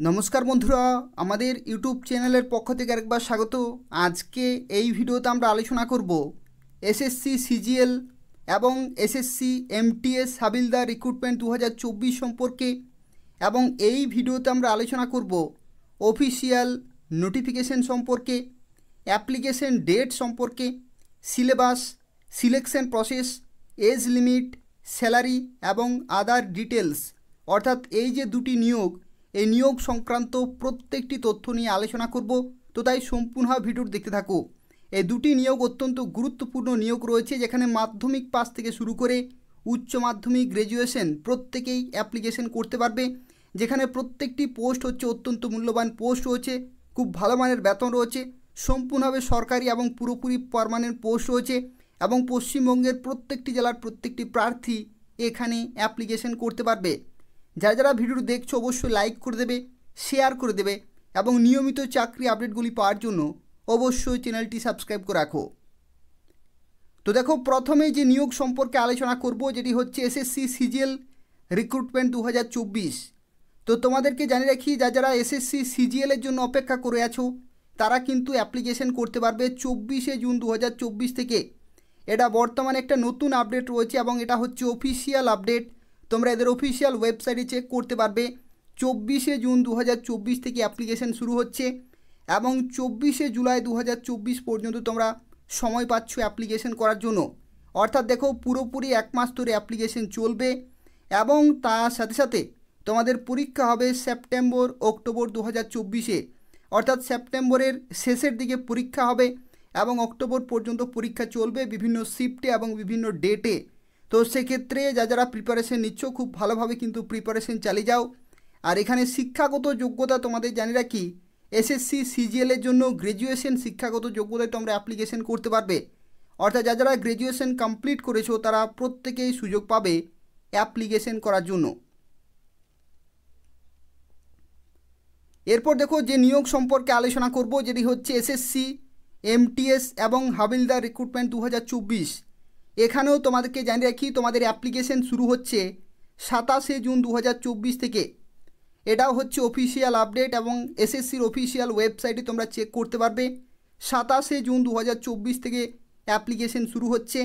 নমস্কার বন্ধুরা, আমাদের ইউটিউব চ্যানেলের পক্ষ থেকে আরেকবার স্বাগত। আজকে এই ভিডিওতে আমরা আলোচনা করব এসএসসি সিজিএল এবং এসএসসি এমটিএস হাবিলদার রিক্রুটমেন্ট 2024 সম্পর্কে, এবং এই ভিডিওতে আমরা আলোচনা করব অফিসিয়াল নোটিফিকেশন সম্পর্কে, অ্যাপ্লিকেশন ডেট সম্পর্কে, syllabus, selection process, age limit, salary এবং আদার ডিটেলস। অর্থাৎ এই যে দুটি নিয়োগ, এই নিয়োগ সংক্রান্ত প্রত্যেকটি তথ্য নিয়ে আলোচনা করব। তো তাই সম্পূর্ণ ভিডিও দেখতে থাকো। এই দুটি নিয়োগ অত্যন্ত গুরুত্বপূর্ণ নিয়োগ রয়েছে, যেখানে মাধ্যমিক পাস থেকে শুরু করে উচ্চ মাধ্যমিক, গ্র্যাজুয়েশন প্রত্যেকেই অ্যাপ্লিকেশন করতে পারবে। যেখানে প্রত্যেকটি পোস্ট হচ্ছে অত্যন্ত মূল্যবান পোস্ট রয়েছে, খুব ভালো মানের বেতন রয়েছে, সম্পূর্ণভাবে সরকারি এবং পুরোপুরি পার্মানেন্ট পোস্ট রয়েছে, এবং পশ্চিমবঙ্গের প্রত্যেকটি জেলার প্রত্যেকটি প্রার্থী এখানে অ্যাপ্লিকেশন করতে পারবে। যারা যারা ভিডিওটি দেখছো অবশ্যই লাইক করে দেবে, শেয়ার করে দেবে, এবং নিয়মিত চাকরি আপডেটগুলি পাওয়ার জন্য অবশ্যই চ্যানেলটি সাবস্ক্রাইব করে রাখো। তো দেখো, প্রথমে যে নিয়োগ সম্পর্কে আলোচনা করব, যেটি হচ্ছে এসএসসি সিজিএল রিক্রুটমেন্ট 2024। তো তোমাদেরকে জানিয়ে রাখি, যারা এসএসসি সিজিএলের জন্য অপেক্ষা করে আছো তারা কিন্তু অ্যাপ্লিকেশন করতে পারবে 24শে জুন 2024 থেকে। এটা বর্তমানে একটা নতুন আপডেট রয়েছে এবং এটা হচ্ছে অফিসিয়াল আপডেট। তোমরা এদের অফিসিয়াল ওয়েবসাইটে চেক করতে পারবে। 24শে জুন 2024 থেকে অ্যাপ্লিকেশন শুরু হচ্ছে এবং 24শে জুলাই 2024 পর্যন্ত তোমরা সময় পাচ্ছ অ্যাপ্লিকেশন করার জন্য। অর্থাৎ দেখো, পুরোপুরি এক মাস ধরে অ্যাপ্লিকেশন চলবে, এবং তার সাথে সাথে তোমাদের পরীক্ষা হবে সেপ্টেম্বর অক্টোবর 2024-এ। অর্থাৎ সেপ্টেম্বরের শেষের দিকে পরীক্ষা হবে এবং অক্টোবর পর্যন্ত পরীক্ষা চলবে বিভিন্ন শিফটে এবং বিভিন্ন ডেটে। তো সেক্ষেত্রে যারা প্রিপারেশন নিচ্ছ, খুব ভালোভাবে কিন্তু প্রিপারেশন চালিয়ে যাও। আর এখানে শিক্ষাগত যোগ্যতা তোমাদের জানিয়ে রাখি, এসএসসি সিজিএলের জন্য গ্র্যাজুয়েশন শিক্ষাগত যোগ্যতায় তোমরা অ্যাপ্লিকেশন করতে পারবে। অর্থাৎ যারা গ্র্যাজুয়েশন কমপ্লিট করেছো তারা প্রত্যেকেই সুযোগ পাবে অ্যাপ্লিকেশন করার জন্য। এরপর দেখো, যে নিয়োগ সম্পর্কে আলোচনা করব, যেটি হচ্ছে এসএসসি এমটিএস এবং হাবিলদার রিক্রুটমেন্ট 2024। এখানেও তোমাদেরকে জানিয়ে রাখি, তোমাদের অ্যাপ্লিকেশন শুরু হচ্ছে 27শে জুন 2024 থেকে। এটাও হচ্ছে অফিসিয়াল আপডেট এবং এসএসসির অফিসিয়াল ওয়েবসাইটে তোমরা চেক করতে পারবে। 27শে জুন 2024 থেকে অ্যাপ্লিকেশন শুরু হচ্ছে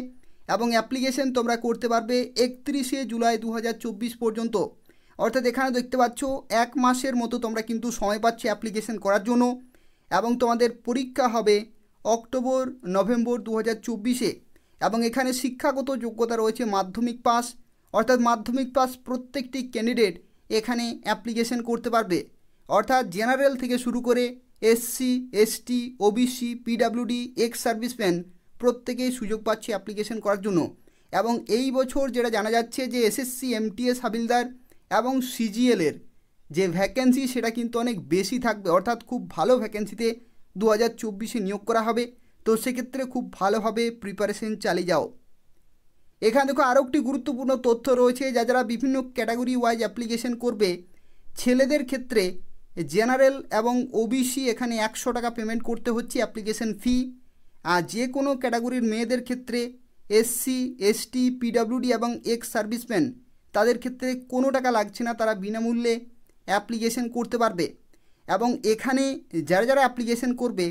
এবং অ্যাপ্লিকেশন তোমরা করতে পারবে 31শে জুলাই 2024 পর্যন্ত। অর্থাৎ এখানে দেখতে পাচ্ছ এক মাসের মতো তোমরা কিন্তু সময় পাচ্ছ অ্যাপ্লিকেশন করার জন্য, এবং তোমাদের পরীক্ষা হবে অক্টোবর নভেম্বর 2024-এ। এবং এখানে শিক্ষাগত যোগ্যতা রয়েছে মাধ্যমিক পাস। অর্থাৎ মাধ্যমিক পাস প্রত্যেকটি ক্যান্ডিডেট এখানে অ্যাপ্লিকেশন করতে পারবে। অর্থাৎ জেনারেল থেকে শুরু করে SC, ST, OBC, PWD, ex serviceman প্রত্যেকেই সুযোগ পাচ্ছে অ্যাপ্লিকেশন করার জন্য। এবং এই বছর যেটা জানা যাচ্ছে যে এসএসসি এমটিএস হাবিলদার এবং সিজিএলের যে ভ্যাকেন্সি সেটা কিন্তু অনেক বেশি থাকবে। অর্থাৎ খুব ভালো ভ্যাকেন্সিতে 2024-এ নিয়োগ করা হবে। তো সেক্ষেত্রে খুব ভালোভাবে প্রিপারেশন চালিয়ে যাও। এখানে দেখো, আরও একটি গুরুত্বপূর্ণ তথ্য রয়েছে, যারা বিভিন্ন ক্যাটাগরি ওয়াইজ অ্যাপ্লিকেশন করবে। ছেলেদের ক্ষেত্রে জেনারেল এবং ওবিসি এখানে 100 টাকা পেমেন্ট করতে হচ্ছে অ্যাপ্লিকেশন ফি। আর যে কোনো ক্যাটাগরির মেয়েদের ক্ষেত্রে এসসি, এসটি, পিডাব্লিউডি এবং এক্স সার্ভিসম্যান তাদের ক্ষেত্রে কোনো টাকা লাগছে না, তারা বিনামূল্যে অ্যাপ্লিকেশন করতে পারবে। এবং এখানে যারা অ্যাপ্লিকেশন করবে,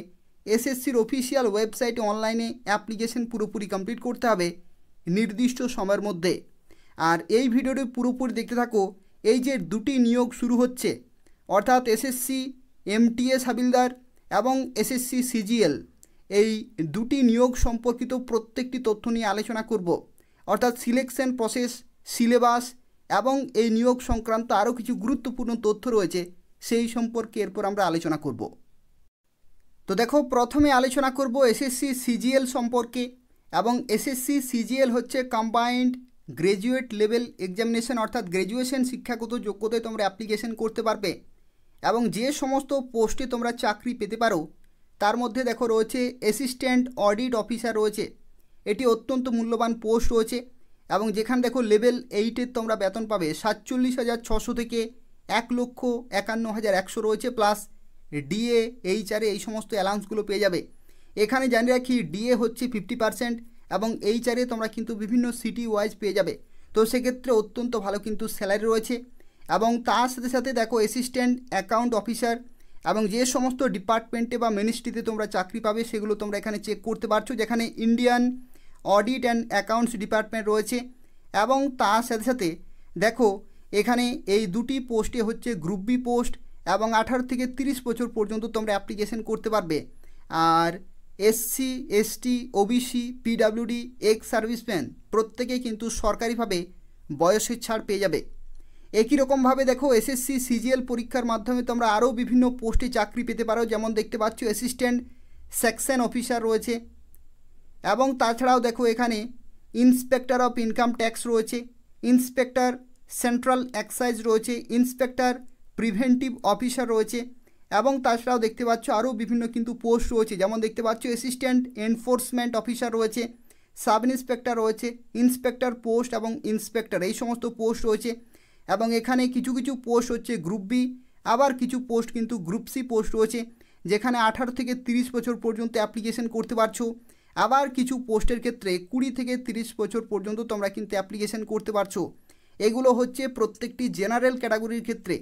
এসএসসির অফিসিয়াল ওয়েবসাইটে অনলাইনে অ্যাপ্লিকেশন পুরোপুরি কমপ্লিট করতে হবে নির্দিষ্ট সময়ের মধ্যে। আর এই ভিডিওটি পুরোপুরি দেখতে থাকো। এই যে দুটি নিয়োগ শুরু হচ্ছে, অর্থাৎ এসএসসি এমটিএস হাবিলদার এবং এসএসসি সিজিএল, এই দুটি নিয়োগ সম্পর্কিত প্রত্যেকটি তথ্য নিয়ে আলোচনা করব। অর্থাৎ সিলেকশন প্রসেস, সিলেবাস এবং এই নিয়োগ সংক্রান্ত আরও কিছু গুরুত্বপূর্ণ তথ্য রয়েছে, সেই সম্পর্কে এরপর আমরা আলোচনা করব। তো দেখো, প্রথমে আলোচনা করব এসএসসি সিজিএল সম্পর্কে। এবং এসএসসি সিজিএল হচ্ছে কম্বাইন্ড গ্র্যাজুয়েট লেভেল এক্সামিনেশন। অর্থাৎ গ্র্যাজুয়েশন শিক্ষাগত যোগ্যতায় তোমরা অ্যাপ্লিকেশন করতে পারবে। এবং যে সমস্ত পোস্টে তোমরা চাকরি পেতে পারো তার মধ্যে দেখো রয়েছে অ্যাসিস্ট্যান্ট অডিট অফিসার রয়েছে। এটি অত্যন্ত মূল্যবান পোস্ট রয়েছে, এবং যেখানে দেখো লেভেল 8-এর তোমরা বেতন পাবে 47,600 থেকে 1,51,100 রয়েছে, প্লাস ডিএ, এইচআরএ এই সমস্ত অ্যালাউন্সগুলো পেয়ে যাবে। এখানে জানিয়ে রাখি, ডিএ হচ্ছে 50% এবং এইচআরএ তোমরা কিন্তু বিভিন্ন সিটি ওয়াইজ পেয়ে যাবে। তো সেক্ষেত্রে অত্যন্ত ভালো কিন্তু স্যালারি রয়েছে। এবং তার সাথে সাথে দেখো অ্যাসিস্ট্যান্ট অ্যাকাউন্ট অফিসার এবং যে সমস্ত ডিপার্টমেন্টে বা মিনিস্ট্রিতে তোমরা চাকরি পাবে সেগুলো তোমরা এখানে চেক করতে পারছো, যেখানে Indian audit and accounts department রয়েছে। এবং তার সাথে সাথে দেখো এখানে এই দুটি পোস্টে হচ্ছে গ্রুপ বি পোস্ট এবং 18 থেকে 30 বছর পর্যন্ত তোমরা অ্যাপ্লিকেশন করতে পারবে। আর SC, ST, OBC, PWD, ex serviceman প্রত্যেকেই কিন্তু সরকারিভাবে বয়সের ছাড় পেয়ে যাবে। একই রকমভাবে দেখো এসএসসি সিজিএল পরীক্ষার মাধ্যমে তোমরা আরও বিভিন্ন পোস্টে চাকরি পেতে পারো, যেমন দেখতে পাচ্ছ অ্যাসিস্ট্যান্ট সেকশন অফিসার রয়েছে এবং তাছাড়াও দেখো এখানে ইন্সপেক্টর অফ ইনকাম ট্যাক্স রয়েছে, ইন্সপেক্টর সেন্ট্রাল এক্সাইজ রয়েছে, ইন্সপেক্টর প্রিভেন্টিভ অফিসার রয়েছে এবং তাছাড়াও দেখতে পাচ্ছ আরও বিভিন্ন কিন্তু পোস্ট রয়েছে, যেমন দেখতে পাচ্ছ অ্যাসিস্ট্যান্ট এনফোর্সমেন্ট অফিসার রয়েছে, সাব ইন্সপেক্টর রয়েছে, ইন্সপেক্টর পোস্ট এবং ইন্সপেক্টর এই সমস্ত পোস্ট রয়েছে। এবং এখানে কিছু কিছু পোস্ট হচ্ছে গ্রুপ বি, আবার কিছু পোস্ট কিন্তু গ্রুপ সি পোস্ট রয়েছে, যেখানে 18 থেকে 30 বছর পর্যন্ত অ্যাপ্লিকেশন করতে পারছো। আবার কিছু পোস্টের ক্ষেত্রে 20 থেকে 30 বছর পর্যন্ত তোমরা কিন্তু অ্যাপ্লিকেশন করতে পারছো। এগুলো হচ্ছে প্রত্যেকটি জেনারেল ক্যাটাগরির ক্ষেত্রে,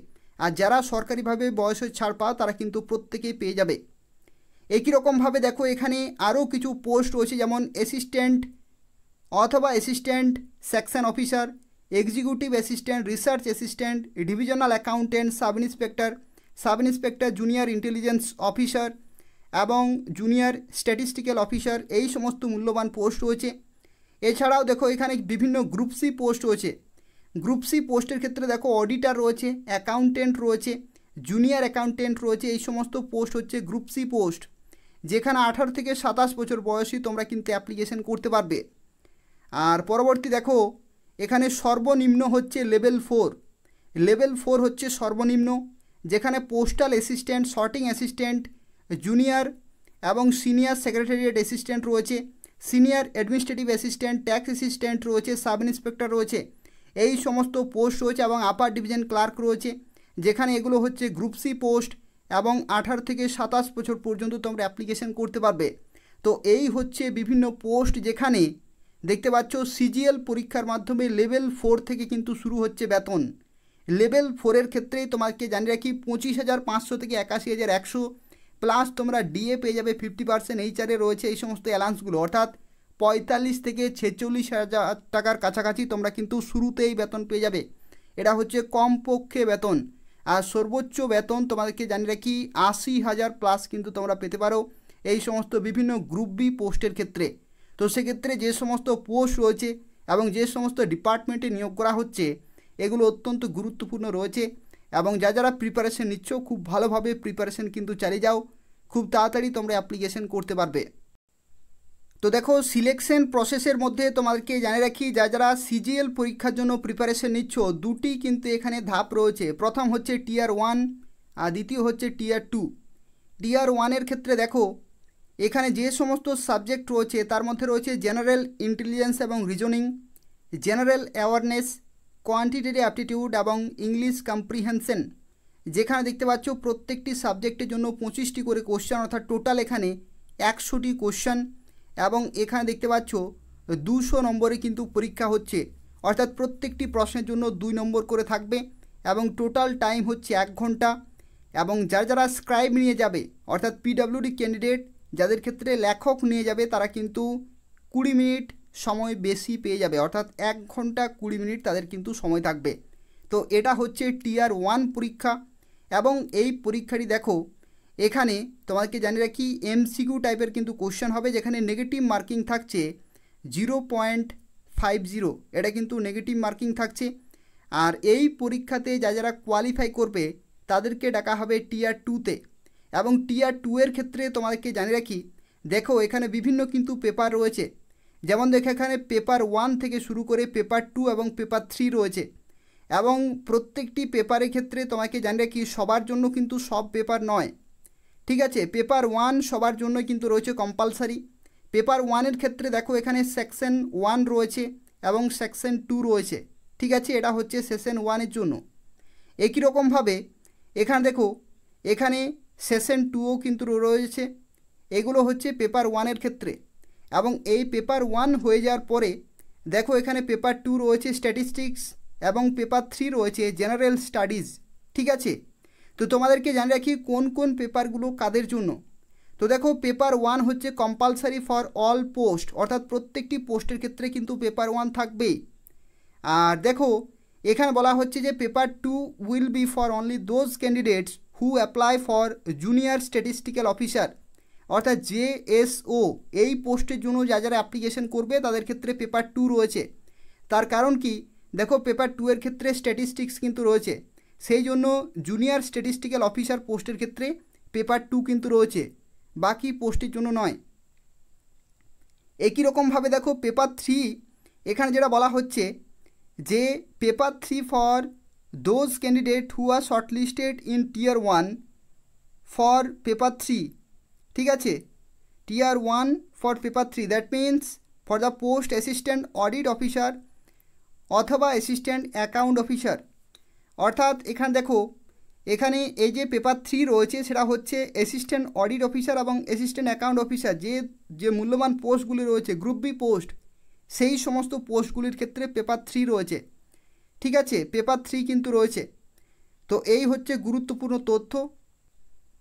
আর যারা সরকারিভাবে বয়সের ছাড় পাও তারা কিন্তু প্রত্যেকেই পেয়ে যাবে। একই রকমভাবে দেখো এখানে আরও কিছু পোস্ট রয়েছে, যেমন অ্যাসিস্ট্যান্ট অথবা assistant section officer, executive assistant, research assistant, divisional accountant, sub inspector, junior intelligence officer এবং জুনিয়র স্ট্যাটিস্টিক্যাল অফিসার এই সমস্ত মূল্যবান পোস্ট রয়েছে। এছাড়াও দেখো এখানে বিভিন্ন গ্রুপ সি পোস্ট রয়েছে। গ্রুপ সি পোস্টের ক্ষেত্রে দেখো অডিটর রয়েছে, অ্যাকাউন্টেন্ট রয়েছে, জুনিয়র অ্যাকাউন্টেন্ট রয়েছে, এই সমস্ত পোস্ট হচ্ছে গ্রুপ সি পোস্ট, যেখানে 18 থেকে 27 বছর বয়সী তোমরা কিন্তু অ্যাপ্লিকেশন করতে পারবে। আর পরবর্তী দেখো এখানে সর্বনিম্ন হচ্ছে লেভেল 4, লেভেল 4 হচ্ছে সর্বনিম্ন, যেখানে postal assistant, sorting assistant, junior এবং সিনিয়র সেক্রেটারিয়েট অ্যাসিস্ট্যান্ট রয়েছে, senior administrative assistant, tax assistant রয়েছে, সাব ইন্সপেক্টর রয়েছে, এই সমস্ত পোস্ট রয়েছে এবং আপার ডিভিশন ক্লার্ক রয়েছে, যেখানে এগুলো হচ্ছে গ্রুপ সি পোস্ট এবং 18 থেকে 27 বছর পর্যন্ত তোমরা অ্যাপ্লিকেশন করতে পারবে। তো এই হচ্ছে বিভিন্ন পোস্ট, যেখানে দেখতে পাচ্ছ সিজিএল পরীক্ষার মাধ্যমে লেভেল 4 থেকে কিন্তু শুরু হচ্ছে বেতন। লেভেল 4-এর ক্ষেত্রেই তোমাকে জানিয়ে রাখি 25,500 থেকে 81,100 প্লাস তোমরা ডিএ পেয়ে যাবে 50%, এইচআরে রয়েছে এই সমস্ত অ্যালাউন্সগুলো, অর্থাৎ 45 থেকে 46,000 টাকার কাছাকাছি তোমরা কিন্তু শুরুতেই বেতন পেয়ে যাবে। এটা হচ্ছে কমপক্ষে বেতন। আর সর্বোচ্চ বেতন তোমাদেরকে জানিয়ে রাখি 80,000 প্লাস কিন্তু তোমরা পেতে পারো এই সমস্ত বিভিন্ন গ্রুপ বি পোস্টের ক্ষেত্রে। তো সেক্ষেত্রে যে সমস্ত পোস্ট রয়েছে এবং যে সমস্ত ডিপার্টমেন্টে নিয়োগ করা হচ্ছে এগুলো অত্যন্ত গুরুত্বপূর্ণ রয়েছে, এবং যারা প্রিপারেশন নিচ্ছ খুব ভালোভাবে প্রিপারেশন কিন্তু চালিয়ে যাও, খুব তাড়াতাড়ি তোমরা অ্যাপ্লিকেশন করতে পারবে। তো দেখো সিলেকশন প্রসেসের মধ্যে তোমাদেরকে জানিয়ে রাখি, যারা সিজিএল পরীক্ষার জন্য প্রিপারেশন নিচ্ছ দুটি কিন্তু এখানে ধাপ রয়েছে। প্রথম হচ্ছে টিয়ার 1 আর দ্বিতীয় হচ্ছে টিয়ার 2। টিয়ার 1-এর ক্ষেত্রে দেখো এখানে যে সমস্ত সাবজেক্ট রয়েছে তার মধ্যে রয়েছে জেনারেল ইন্টেলিজেন্স এবং reasoning, general awareness, quantitative aptitude এবং ইংলিশ কম্প্রিহেনশন, যেখানে দেখতে পাচ্ছ প্রত্যেকটি সাবজেক্টের জন্য 25টি করে কোশ্চেন, অর্থাৎ টোটাল এখানে 100টি কোশ্চেন, এবং এখানে দেখতে পাচ্ছ 200 নম্বরে কিন্তু পরীক্ষা হচ্ছে, অর্থাৎ প্রত্যেকটি প্রশ্নের জন্য 2 নম্বর করে থাকবে এবং টোটাল টাইম হচ্ছে 1 ঘন্টা। এবং যারা স্ক্রাইব নিয়ে যাবে অর্থাৎ পিডাব্লিউডি ক্যান্ডিডেট যাদের ক্ষেত্রে লেখক নিয়ে যাবে তারা কিন্তু 20 মিনিট সময় বেশি পেয়ে যাবে, অর্থাৎ 1 ঘন্টা 20 মিনিট তাদের কিন্তু সময় থাকবে। তো এটা হচ্ছে টিয়ার 1 পরীক্ষা। এবং এই পরীক্ষাটি দেখো এখানে তোমাকে জানিয়ে রাখি এমসিকিউ টাইপের কিন্তু কোশ্চেন হবে, যেখানে নেগেটিভ মার্কিং থাকছে 0.50, এটা কিন্তু নেগেটিভ মার্কিং থাকছে। আর এই পরীক্ষাতে যারা কোয়ালিফাই করবে তাদেরকে ডাকা হবে টিয়ার 2-তে। এবং টিয়ার 2-এর ক্ষেত্রে তোমাদেরকে জানিয়ে রাখি, দেখো এখানে বিভিন্ন কিন্তু পেপার রয়েছে, যেমন দেখো এখানে পেপার 1 থেকে শুরু করে পেপার 2 এবং পেপার 3 রয়েছে। এবং প্রত্যেকটি পেপারের ক্ষেত্রে তোমাকে জানিয়ে রাখি সবার জন্য কিন্তু সব পেপার নয়, ঠিক আছে। পেপার 1 সবার জন্য কিন্তু রয়েছে কম্পালসারি। পেপার 1-এর ক্ষেত্রে দেখো এখানে সেকশন 1 রয়েছে এবং সেকশন 2 রয়েছে, ঠিক আছে, এটা হচ্ছে সেশন 1-এর জন্য। একই রকমভাবে এখানে দেখো এখানে সেশন 2ও কিন্তু রয়েছে, এগুলো হচ্ছে পেপার 1-এর ক্ষেত্রে। এবং এই পেপার 1 হয়ে যাওয়ার পরে দেখো এখানে পেপার 2 রয়েছে স্ট্যাটিস্টিক্স, এবং পেপার 3 রয়েছে জেনারেল স্টাডিজ। ঠিক আছে, তো তোমাদেরকে জানিয়ে রাখি কোন কোন পেপারগুলো কাদের জন্য। তো দেখো, পেপার 1 হচ্ছে কম্পালসারি ফর অল পোস্ট, অর্থাৎ প্রত্যেকটি পোস্টের ক্ষেত্রে কিন্তু পেপার 1 থাকবেই। আর দেখো, এখানে বলা হচ্ছে যে paper 2 will be for only those candidates who apply for junior statistical officer, অর্থাৎ JSO এই পোস্টের জন্য যারা অ্যাপ্লিকেশন করবে তাদের ক্ষেত্রে পেপার 2 রয়েছে। তার কারণ কি, দেখো পেপার 2 এর ক্ষেত্রে স্ট্যাটিস্টিক্স কিন্তু রয়েছে, সেই জন্য জুনিয়র স্ট্যাটিস্টিক্যাল অফিসার পোস্টের ক্ষেত্রে পেপার 2 কিন্তু রয়েছে, বাকি পোস্টের জন্য নয়। একই রকমভাবে দেখো পেপার 3 এখানে যেটা বলা হচ্ছে যে paper 3 for those candidate who are shortlisted in tier 1 for paper 3। ঠিক আছে, tier 1 for paper 3, that means for the post assistant audit officer অথবা অ্যাসিস্ট্যান্ট অ্যাকাউন্ট অফিসার। অর্থাৎ এখানে দেখো, এখানে এই যে পেপার 3 রয়েছে সেটা হচ্ছে অ্যাসিস্ট্যান্ট অডিট অফিসার এবং অ্যাসিস্ট্যান্ট অ্যাকাউন্ট অফিসার, যে মূল্যবান পোস্টগুলি রয়েছে গ্রুপ বি পোস্ট, সেই সমস্ত পোস্টগুলির ক্ষেত্রে পেপার 3 রয়েছে। ঠিক আছে, পেপার 3 কিন্তু রয়েছে। তো এই হচ্ছে গুরুত্বপূর্ণ তথ্য।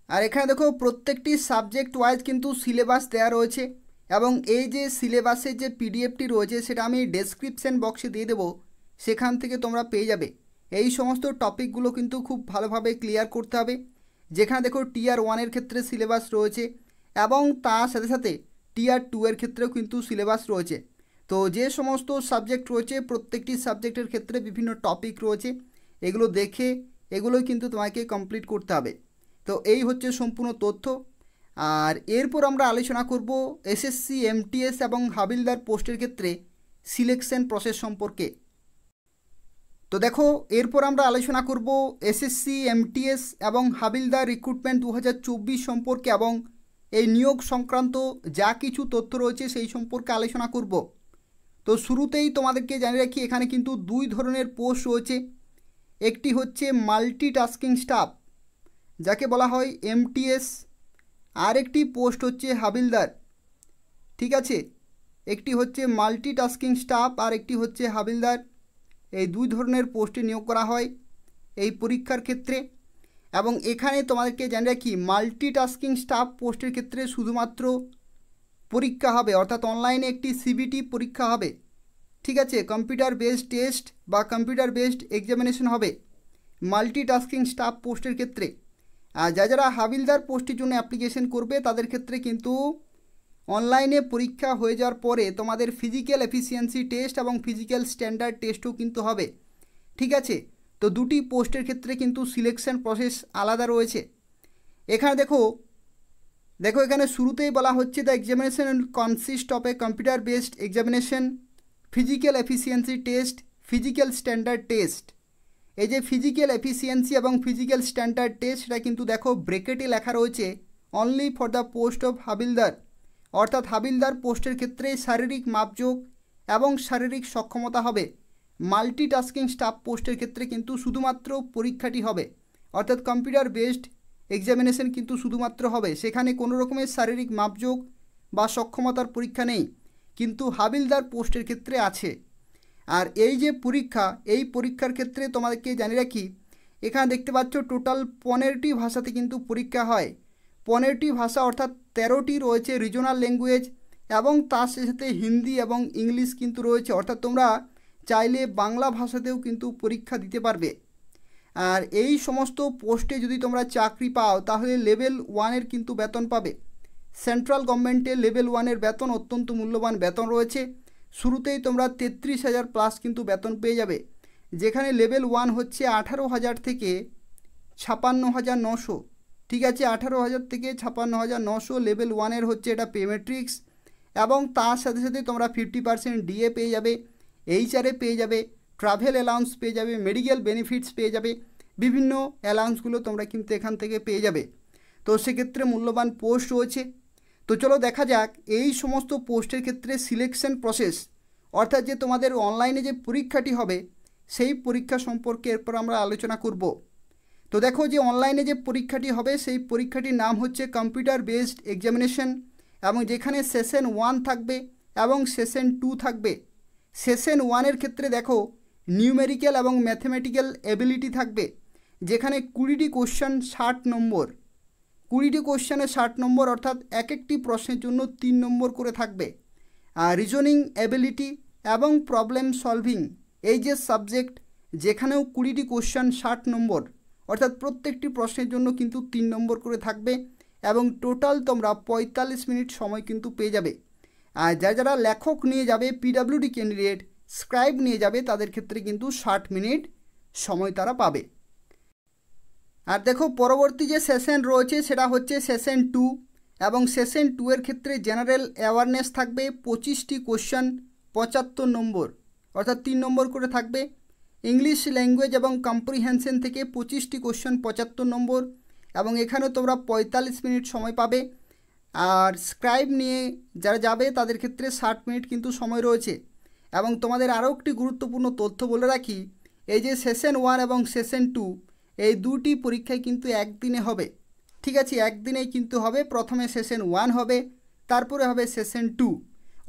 আর এখানে দেখো প্রত্যেকটি সাবজেক্ট ওয়াইজ কিন্তু সিলেবাস দেওয়া রয়েছে, এবং এই যে সিলেবাসের যে পিডিএফটি রয়েছে সেটা আমি ডেসক্রিপশন বক্সে দিয়ে দেবো, সেখান থেকে তোমরা পেয়ে যাবে। এই সমস্ত টপিকগুলো কিন্তু খুব ভালোভাবে ক্লিয়ার করতে হবে। যেখানে দেখো টিয়ার 1 ক্ষেত্রে সিলেবাস রয়েছে এবং তার সাথে সাথে টিয়ার 2 এর ক্ষেত্রেও কিন্তু সিলেবাস রয়েছে। তো যে সমস্ত সাবজেক্ট রয়েছে প্রত্যেকটি সাবজেক্টের ক্ষেত্রে বিভিন্ন টপিক রয়েছে, এগুলো দেখে এগুলোই কিন্তু তোমাকে কমপ্লিট করতে হবে। তো এই হচ্ছে সম্পূর্ণ তথ্য। আর এরপর আমরা আলোচনা করব SSC MTS এবং হাবিলদার পোস্টের ক্ষেত্রে সিলেকশন প্রসেস সম্পর্কে। তো দেখো, এরপর আমরা আলোচনা করব SSC MTS এবং হাবিলদার রিক্রুটমেন্ট 2024 সম্পর্কে, এবং এই নিয়োগ সংক্রান্ত যা কিছু তথ্য রয়েছে সেই সম্পর্কে আলোচনা করব। তো শুরুতেই তোমাদেরকে জানিয়ে রাখি, এখানে কিন্তু দুই ধরনের পোস্ট রয়েছে। একটি হচ্ছে মাল্টিটাস্কিং স্টাফ, যাকে বলা হয় MTS, আর একটি পোস্ট হচ্ছে হাবিলদার। ঠিক আছে, একটি হচ্ছে মাল্টিটাস্কিং স্টাফ আর একটি হচ্ছে হাবিলদার। এই দুই ধরনের পোস্টে নিয়োগ করা হয় এই পরীক্ষার ক্ষেত্রে। এবং এখানে তোমাদেরকে জানিয়ে রাখি, মাল্টিটাস্কিং স্টাফ পোস্টের ক্ষেত্রে শুধুমাত্র পরীক্ষা হবে, অর্থাৎ অনলাইনে একটি CBT পরীক্ষা হবে। ঠিক আছে, কম্পিউটার বেসড টেস্ট বা কম্পিউটার বেসড এক্সামিনেশন হবে মাল্টিটাস্কিং স্টাফ পোস্টের ক্ষেত্রে। আর যারা হাবিলদার পোস্টের জন্য অ্যাপ্লিকেশন করবে তাদের ক্ষেত্রে কিন্তু অনলাইনে পরীক্ষা হয়ে যাওয়ার পরে তোমাদের ফিজিক্যাল এফিসিয়েন্সি টেস্ট এবং ফিজিক্যাল স্ট্যান্ডার্ড টেস্টও কিন্তু হবে। ঠিক আছে, তো দুটি পোস্টের ক্ষেত্রে কিন্তু সিলেকশন প্রসেস আলাদা রয়েছে। এখানে দেখো এখানে শুরুতেই বলা হচ্ছে the examination consist of a computer based examination, physical efficiency test, physical standard test. এই যে ফিজিক্যাল এফিসিয়েন্সি এবং ফিজিক্যাল স্ট্যান্ডার্ড টেস্ট, সেটা কিন্তু দেখো ব্রেকেটে লেখা রয়েছে only for the post of হাবিলদার, অর্থাৎ হাবিলদার পোস্টের ক্ষেত্রে শারীরিক মাপযোগ এবং শারীরিক সক্ষমতা হবে। মাল্টিটাস্কিং স্টাফ পোস্টের ক্ষেত্রে কিন্তু শুধুমাত্র পরীক্ষাটি হবে, অর্থাৎ কম্পিউটার বেসড এক্সামিনেশন কিন্তু শুধুমাত্র হবে, সেখানে কোনো রকমের শারীরিক মাপযোগ বা সক্ষমতার পরীক্ষা নেই, কিন্তু হাবিলদার পোস্টের ক্ষেত্রে আছে। আর এই যে পরীক্ষা, এই পরীক্ষার ক্ষেত্রে তোমাদেরকে জানিয়ে রাখি, এখানে দেখতে পাচ্ছ টোটাল 15টি ভাষাতে কিন্তু পরীক্ষা হয়। 15টি ভাষা অর্থাৎ 13টি রয়েছে রিজনাল ল্যাঙ্গুয়েজ, এবং তার সাথে হিন্দি এবং ইংলিশ কিন্তু রয়েছে, অর্থাৎ তোমরা চাইলে বাংলা ভাষাতেও কিন্তু পরীক্ষা দিতে পারবে। আর এই সমস্ত পোস্টে যদি তোমরা চাকরি পাও তাহলে লেভেল 1 কিন্তু বেতন পাবে। সেন্ট্রাল গভর্নমেন্টের লেভেল 1 বেতন অত্যন্ত মূল্যবান বেতন রয়েছে। শুরুতেই তোমরা 33,000 প্লাস কিন্তু বেতন পেয়ে যাবে, যেখানে লেভেল 1 হচ্ছে 18,000 থেকে 56,900। ঠিক আছে, 18,000 থেকে 56,900 লেভেল 1 হচ্ছে এটা পে ম্যাট্রিক্স। এবং তার সাথে সাথে তোমরা 50% DA পেয়ে যাবে, HR পেয়ে যাবে, ট্রাভেল অ্যালাউন্স পেয়ে যাবে, মেডিকেল বেনিফিটস পেয়ে যাবে, বিভিন্ন অ্যালাউন্সগুলো তোমরা কিন্তু এখান থেকে পেয়ে যাবে। তো সেক্ষেত্রে মূল্যবান পোস্ট রয়েছে। তো চলো দেখা যাক এই সমস্ত পোস্টের ক্ষেত্রে সিলেকশন প্রসেস, অর্থাৎ যে তোমাদের অনলাইনে যে পরীক্ষাটি হবে সেই পরীক্ষা সম্পর্কে এরপর আমরা আলোচনা করব। তো দেখো, যে অনলাইনে যে পরীক্ষাটি হবে সেই পরীক্ষাটির নাম হচ্ছে কম্পিউটার বেসড এক্সামিনেশন, এবং যেখানে সেশন 1 থাকবে এবং সেশন 2 থাকবে। সেশন 1 ক্ষেত্রে দেখো নিউমেরিক্যাল এবং ম্যাথমেটিক্যাল এবিলিটি থাকবে, যেখানে 20টি কোশ্চেন 60 নম্বর, 20টি কোশ্চেনে 60 নম্বর, অর্থাৎ এক একটি প্রশ্নের জন্য 3 নম্বর করে থাকবে। আর রিজনিং এবিলিটি এবং প্রবলেম সলভিং এই যে সাবজেক্ট, যেখানেও 20টি কোশ্চেন 60 নম্বর, অর্থাৎ প্রত্যেকটি প্রশ্নের জন্য কিন্তু 3 নম্বর করে থাকবে এবং টোটাল তোমরা 45 মিনিট সময় কিন্তু পেয়ে যাবে। আর যারা লেখক নিয়ে যাবে, পিডাব্লিউডি ক্যান্ডিডেট স্ক্রাইব নিয়ে যাবে, তাদের ক্ষেত্রে কিন্তু 60 মিনিট সময় তারা পাবে। আর দেখো পরবর্তী যে সেশন রয়েছে সেটা হচ্ছে সেশন 2, এবং সেশন 2 এর ক্ষেত্রে জেনারেল অ্যাওয়ারনেস থাকবে 25টি কোশ্চেন 75 নম্বর, অর্থাৎ 3 নম্বর করে থাকবে। ইংলিশ ল্যাঙ্গুয়েজ এবং কম্প্রিহেনশন থেকে 25টি কোশ্চেন 75 নম্বর, এবং এখানে তোমরা 45 মিনিট সময় পাবে। আর স্ক্রাইব নিয়ে যারা যাবে তাদের ক্ষেত্রে 60 মিনিট কিন্তু সময় রয়েছে। এবং তোমাদের আরও একটি গুরুত্বপূর্ণ তথ্য বলে রাখি, এই যে সেশন 1 এবং সেশন 2 এই দুটি পরীক্ষায় কিন্তু একদিনে হবে, ঠিক আছে, একদিনেই কিন্তু হবে। প্রথমে সেশন 1 হবে, তারপরে হবে সেশন 2,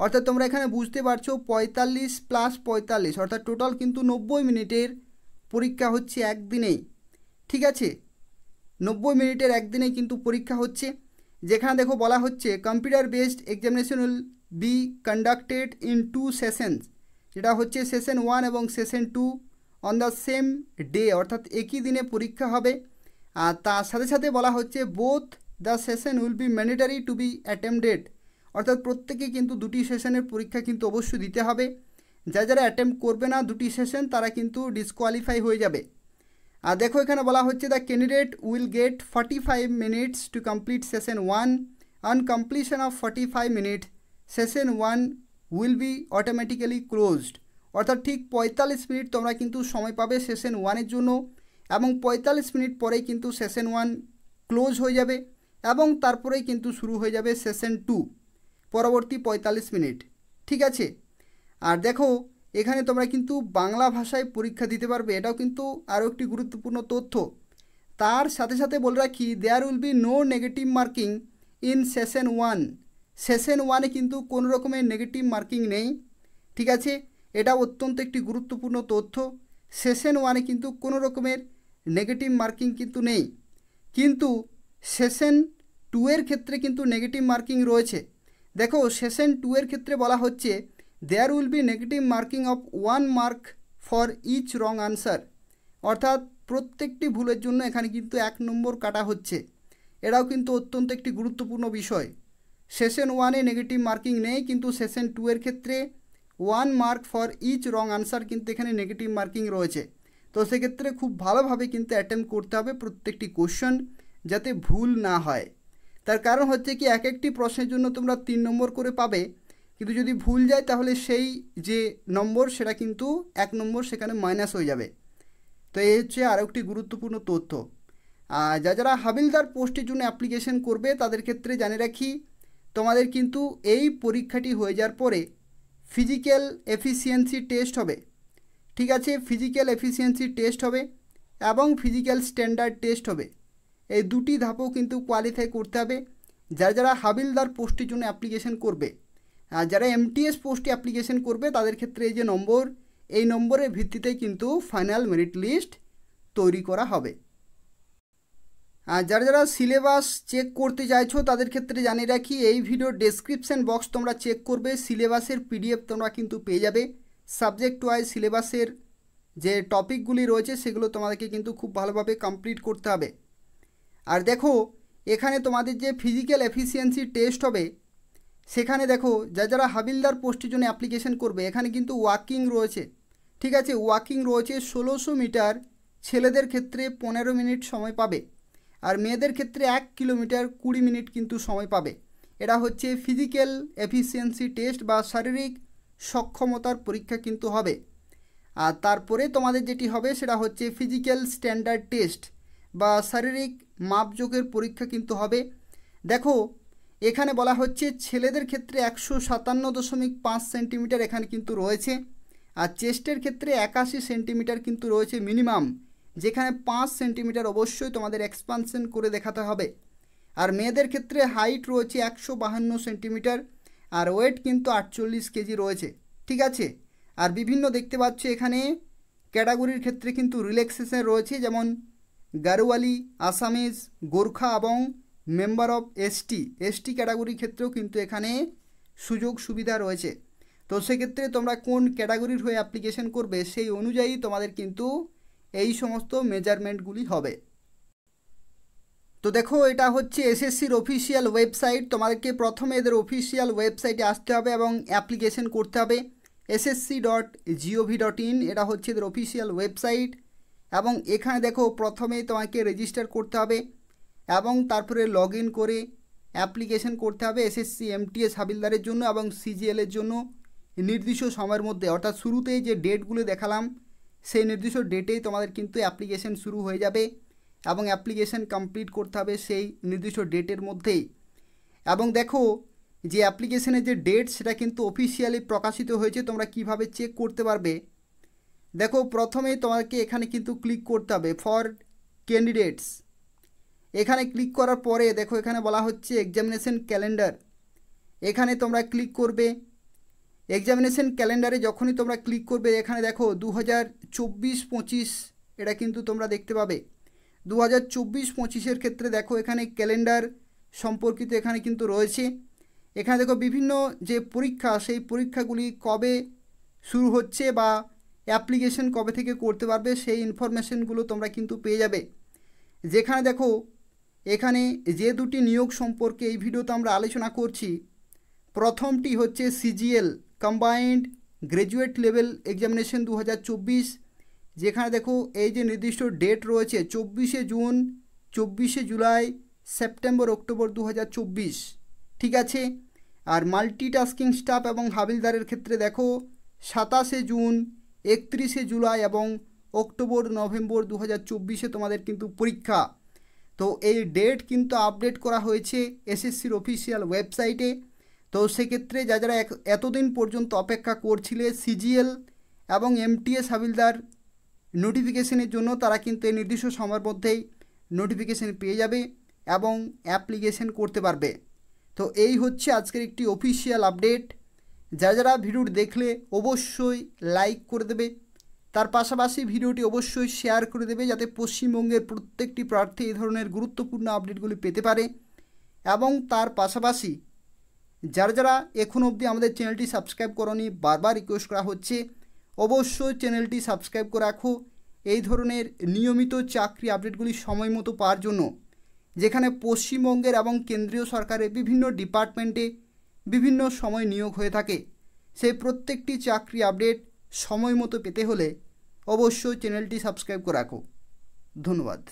অর্থাৎ তোমরা এখানে বুঝতে পারছো 45 প্লাস 45, অর্থাৎ টোটাল কিন্তু 90 মিনিটের পরীক্ষা হচ্ছে একদিনেই, ঠিক আছে, 90 মিনিটের একদিনেই কিন্তু পরীক্ষা হচ্ছে। যেখানে দেখো বলা হচ্ছে computer based examination will be conducted in 2 sessions, যেটা হচ্ছে সেশন 1 এবং session 2 on the same day, অর্থাৎ একই দিনে পরীক্ষা হবে। আর তার সাথে সাথে বলা হচ্ছে both the session will be mandatory to be attempted, অর্থাৎ প্রত্যেকে কিন্তু দুটি সেশনের পরীক্ষা কিন্তু অবশ্যই দিতে হবে। যারা অ্যাটেম্প করবে না দুটি সেশন, তারা কিন্তু ডিসকোয়ালিফাই হয়ে যাবে। আর দেখো এখানে বলা হচ্ছে the candidate will get 45 minutes to complete session 1, on completion of 45 minute session 1 will be automatically closed, অর্থাৎ ঠিক 45 মিনিট তোমরা কিন্তু সময় পাবে সেশন 1-এর জন্য, এবং 45 মিনিট পরেই কিন্তু সেশন 1 ক্লোজ হয়ে যাবে, এবং তারপরেই কিন্তু শুরু হয়ে যাবে সেশন 2 পরবর্তী 45 মিনিট, ঠিক আছে। আর দেখো এখানে তোমরা কিন্তু বাংলা ভাষায় পরীক্ষা দিতে পারবে, এটাও কিন্তু আরও একটি গুরুত্বপূর্ণ তথ্য। তার সাথে সাথে বলে রাখি there will be no negative marking in session 1, session 1-এ কিন্তু কোনো রকমের নেগেটিভ মার্কিং নেই, ঠিক আছে, এটা অত্যন্ত একটি গুরুত্বপূর্ণ তথ্য। সেশন 1-এ কিন্তু কোনো রকমের নেগেটিভ মার্কিং কিন্তু নেই, কিন্তু সেশন 2-এর ক্ষেত্রে কিন্তু নেগেটিভ মার্কিং রয়েছে। দেখো সেশন 2-এর ক্ষেত্রে বলা হচ্ছে there will be negative marking of 1 mark for each wrong answer, অর্থাৎ প্রত্যেকটি ভুলের জন্য এখানে কিন্তু 1 নম্বর কাটা হচ্ছে। এটাও কিন্তু অত্যন্ত একটি গুরুত্বপূর্ণ বিষয়। সেশন 1-এ নেগেটিভ মার্কিং নেই, কিন্তু সেশন 2-এর ক্ষেত্রে 1 mark for each wrong answer কিন্তু এখানে নেগেটিভ মার্কিং রয়েছে। তো সেক্ষেত্রে খুব ভালোভাবে কিন্তু অ্যাটেম্প করতে হবে প্রত্যেকটি কোশ্চেন, যাতে ভুল না হয়। তার কারণ হচ্ছে কি এক একটি প্রশ্নের জন্য তোমরা 3 নম্বর করে পাবে, কিন্তু যদি ভুল যায় তাহলে সেই যে নম্বর সেটা কিন্তু 1 নম্বর সেখানে মাইনাস হয়ে যাবে। তো এই হচ্ছে আরও একটি গুরুত্বপূর্ণ তথ্য। আর যারা হাবিলদার পোস্টের জন্য অ্যাপ্লিকেশন করবে তাদের ক্ষেত্রে জানিয়ে রাখি তোমাদের কিন্তু এই পরীক্ষাটি হয়ে যাওয়ার পরে ফিজিক্যাল এফিসিয়েন্সি টেস্ট হবে, ঠিক আছে, ফিজিক্যাল এফিসিয়েন্সি টেস্ট হবে এবং ফিজিক্যাল স্ট্যান্ডার্ড টেস্ট হবে। এই দুটি ধাপও কিন্তু কোয়ালিফাই করতে হবে যারা হাবিলদার পোস্টের জন্য অ্যাপ্লিকেশন করবে। আর যারা এমটিএস পোস্টে অ্যাপ্লিকেশন করবে তাদের ক্ষেত্রে এই যে নম্বর, এই নম্বরের ভিত্তিতেই কিন্তু ফাইনাল মেরিট লিস্ট তৈরি করা হবে। আর যারা সিলেবাস চেক করতে চাইছো তাদের ক্ষেত্রে জানিয়ে রাখি এই ভিডিওর ডেসক্রিপশন বক্স তোমরা চেক করবে, সিলেবাসের পিডিএফ তোমরা কিন্তু পেয়ে যাবে। সাবজেক্ট ওয়াইজ সিলেবাসের যে টপিকগুলি রয়েছে সেগুলো তোমাদেরকে কিন্তু খুব ভালোভাবে কমপ্লিট করতে হবে। আর দেখো এখানে তোমাদের যে ফিজিক্যাল এফিসিয়েন্সি টেস্ট হবে সেখানে দেখো যারা হাবিলদার পোস্টের জন্য অ্যাপ্লিকেশন করবে এখানে কিন্তু ওয়াকিং রয়েছে, ঠিক আছে, ওয়াকিং রয়েছে 1600 মিটার, ছেলেদের ক্ষেত্রে 15 মিনিট সময় পাবে, আর মেয়েদের ক্ষেত্রে 1 কিলোমিটার 20 মিনিট কিন্তু সময় পাবে। এটা হচ্ছে ফিজিক্যাল এফিসিয়েন্সি টেস্ট বা শারীরিক সক্ষমতার পরীক্ষা কিন্তু হবে। আর তারপরে তোমাদের যেটি হবে সেটা হচ্ছে ফিজিক্যাল স্ট্যান্ডার্ড টেস্ট বা শারীরিক মাপজোকের পরীক্ষা কিন্তু হবে। দেখো এখানে বলা হচ্ছে ছেলেদের ক্ষেত্রে 157.5 সেন্টিমিটার এখানে কিন্তু রয়েছে, আর চেস্টের ক্ষেত্রে 81 সেন্টিমিটার কিন্তু রয়েছে মিনিমাম, যেখানে 5 সেন্টিমিটার অবশ্যই তোমাদের এক্সপানশন করে দেখাতে হবে। আর মেয়েদের ক্ষেত্রে হাইট রয়েছে 152 সেন্টিমিটার, আর ওয়েট কিন্তু 48 কেজি রয়েছে, ঠিক আছে। আর বিভিন্ন দেখতে পাচ্ছ এখানে ক্যাটাগরির ক্ষেত্রে কিন্তু রিল্যাক্সেশন রয়েছে, যেমন গারোয়ালি, আসামিজ, গোর্খা এবং মেম্বার অফ এসটি ক্যাটাগরির ক্ষেত্রেও কিন্তু এখানে সুযোগ সুবিধা রয়েছে। তো সেক্ষেত্রে তোমরা কোন ক্যাটাগরির হয়ে অ্যাপ্লিকেশন করবে সেই অনুযায়ী তোমাদের কিন্তু এই সমস্ত মেজারমেন্টগুলি হবে। তো দেখো, এটা হচ্ছে এসএসসির অফিসিয়াল ওয়েবসাইট। তোমাদেরকে প্রথমে এদের অফিসিয়াল ওয়েবসাইটে আসতে হবে এবং অ্যাপ্লিকেশন করতে হবে ssc.gov.in। এটা হচ্ছে এদের অফিসিয়াল ওয়েবসাইট এবং এখানে দেখো প্রথমেই তোমাকে রেজিস্টার করতে হবে এবং তারপরে লগ ইন করে অ্যাপ্লিকেশন করতে হবে এসএসসি এমটিএস হাবিলদারের জন্য এবং সিজিএলের জন্য নির্দিষ্ট সময়ের মধ্যে, অর্থাৎ শুরুতেই যে ডেটগুলো দেখালাম সেই নির্দিষ্ট ডেটেই তোমাদের কিন্তু অ্যাপ্লিকেশন শুরু হয়ে যাবে এবং অ্যাপ্লিকেশন কমপ্লিট করতে হবে সেই নির্দিষ্ট ডেটের মধ্যেই। এবং দেখো যে অ্যাপ্লিকেশনের যে ডেট সেটা কিন্তু অফিসিয়ালি প্রকাশিত হয়েছে, তোমরা কিভাবে চেক করতে পারবে। দেখো প্রথমেই তোমাকে এখানে কিন্তু ক্লিক করতে হবে ফর ক্যান্ডিডেটস। এখানে ক্লিক করার পরে দেখো এখানে বলা হচ্ছে এক্সামিনেশন ক্যালেন্ডার, এখানে তোমরা ক্লিক করবে। এক্সামিনেশন ক্যালেন্ডারে যখনই তোমরা ক্লিক করবে এখানে দেখো 2024-25 এটা কিন্তু তোমরা দেখতে পাবে। 2024-25 ক্ষেত্রে দেখো এখানে ক্যালেন্ডার সম্পর্কিত এখানে কিন্তু রয়েছে। এখানে দেখো বিভিন্ন যে পরীক্ষা সেই পরীক্ষাগুলি কবে শুরু হচ্ছে বা অ্যাপ্লিকেশন কবে থেকে করতে পারবে সেই ইনফরমেশনগুলো তোমরা কিন্তু পেয়ে যাবে। যেখানে দেখো এখানে যে দুটি নিয়োগ সম্পর্কে এই ভিডিওতে আমরা আলোচনা করছি, প্রথমটি হচ্ছে CGL combined graduate level examination 2024, যেখানে দেখো এই যে নির্দিষ্ট ডেট রয়েছে 24শে জুন, 24শে জুলাই, সেপ্টেম্বর, অক্টোবর 2024, ঠিক আছে। আর মাল্টিটাস্কিং স্টাফ এবং হাবিলদারের ক্ষেত্রে দেখো 27শে জুন, 31শে জুলাই এবং অক্টোবর নভেম্বর 2024 তোমাদের কিন্তু পরীক্ষা। তো এই ডেট কিন্তু আপডেট করা হয়েছে এসএসসির অফিসিয়াল ওয়েবসাইটে। তো সেক্ষেত্রে যারা এতদিন পর্যন্ত অপেক্ষা করছিলে সিজিএল এবং এমটিএস হাবিলদার নোটিফিকেশনের জন্য, তারা কিন্তু এই নির্দিষ্ট সময়ের মধ্যেই নোটিফিকেশন পেয়ে যাবে এবং অ্যাপ্লিকেশন করতে পারবে। তো এই হচ্ছে আজকের একটি অফিসিয়াল আপডেট। যারা ভিডিওটি দেখলে অবশ্যই লাইক করে দেবে, তার পাশাপাশি ভিডিওটি অবশ্যই শেয়ার করে দেবে যাতে পশ্চিমবঙ্গের প্রত্যেকটি প্রার্থী এই ধরনের গুরুত্বপূর্ণ আপডেটগুলি পেতে পারে। এবং তার পাশাপাশি যারা এখনও অবধি আমাদের চ্যানেলটি সাবস্ক্রাইব করোনি, বারবার রিকোয়েস্ট করা হচ্ছে অবশ্যই চ্যানেলটি সাবস্ক্রাইব করে রাখো এই ধরনের নিয়মিত চাকরি আপডেটগুলি সময় মতো পাওয়ার জন্য, যেখানে পশ্চিমবঙ্গের এবং কেন্দ্রীয় সরকারের বিভিন্ন ডিপার্টমেন্টে বিভিন্ন সময় নিয়োগ হয়ে থাকে। সেই প্রত্যেকটি চাকরি আপডেট সময় মতো পেতে হলে অবশ্যই চ্যানেলটি সাবস্ক্রাইব করে রাখো। ধন্যবাদ।